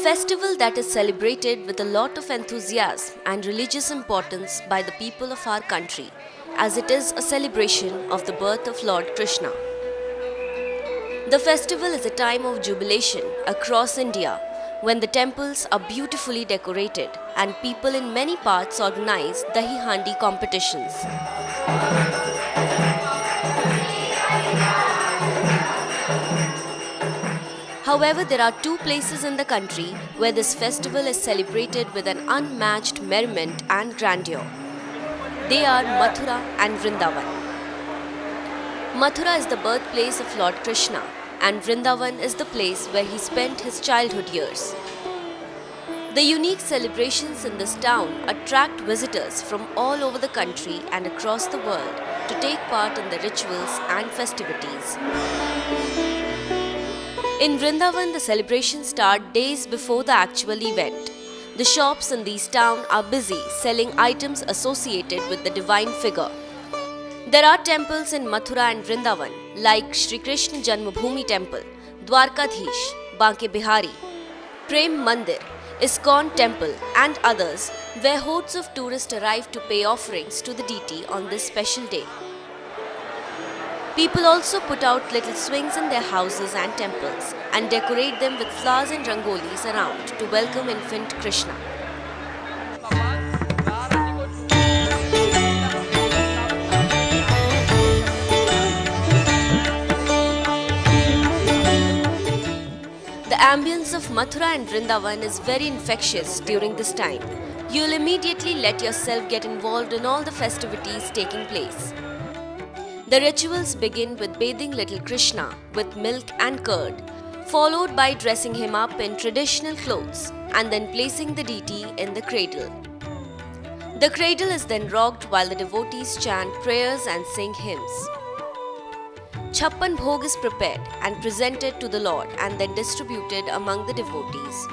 festival that is celebrated with a lot of enthusiasm and religious importance by the people of our country, as it is a celebration of the birth of Lord Krishna. The festival is a time of jubilation across India when the temples are beautifully decorated and people in many parts organize Dahi Handi competitions. However, there are two places in the country where this festival is celebrated with an unmatched merriment and grandeur. They are Mathura and Vrindavan. Mathura is the birthplace of Lord Krishna, and Vrindavan is the place where he spent his childhood years. The unique celebrations in this town attract visitors from all over the country and across the world to take part in the rituals and festivities. In Vrindavan, the celebrations start days before the actual event. The shops in these towns are busy selling items associated with the divine figure. There are temples in Mathura and Vrindavan like Shri Krishna Janmabhoomi Temple, Dwarkadhish, Banke Bihari, Prem Mandir, ISKCON Temple and others where hordes of tourists arrive to pay offerings to the deity on this special day. People also put out little swings in their houses and temples and decorate them with flowers and rangolis around to welcome infant Krishna. The ambience of Mathura and Vrindavan is very infectious during this time. You'll immediately let yourself get involved in all the festivities taking place. The rituals begin with bathing little Krishna with milk and curd, followed by dressing him up in traditional clothes and then placing the deity in the cradle. The cradle is then rocked while the devotees chant prayers and sing hymns. Chhappan Bhog is prepared and presented to the Lord and then distributed among the devotees.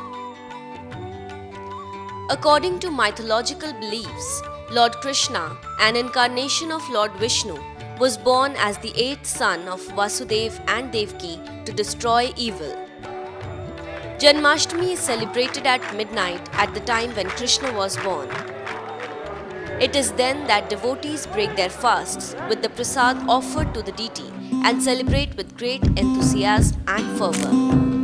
According to mythological beliefs, Lord Krishna, an incarnation of Lord Vishnu, was born as the eighth son of Vasudeva and Devaki to destroy evil. Janmashtami is celebrated at midnight at the time when Krishna was born. It is then that devotees break their fasts with the prasad offered to the deity and celebrate with great enthusiasm and fervor.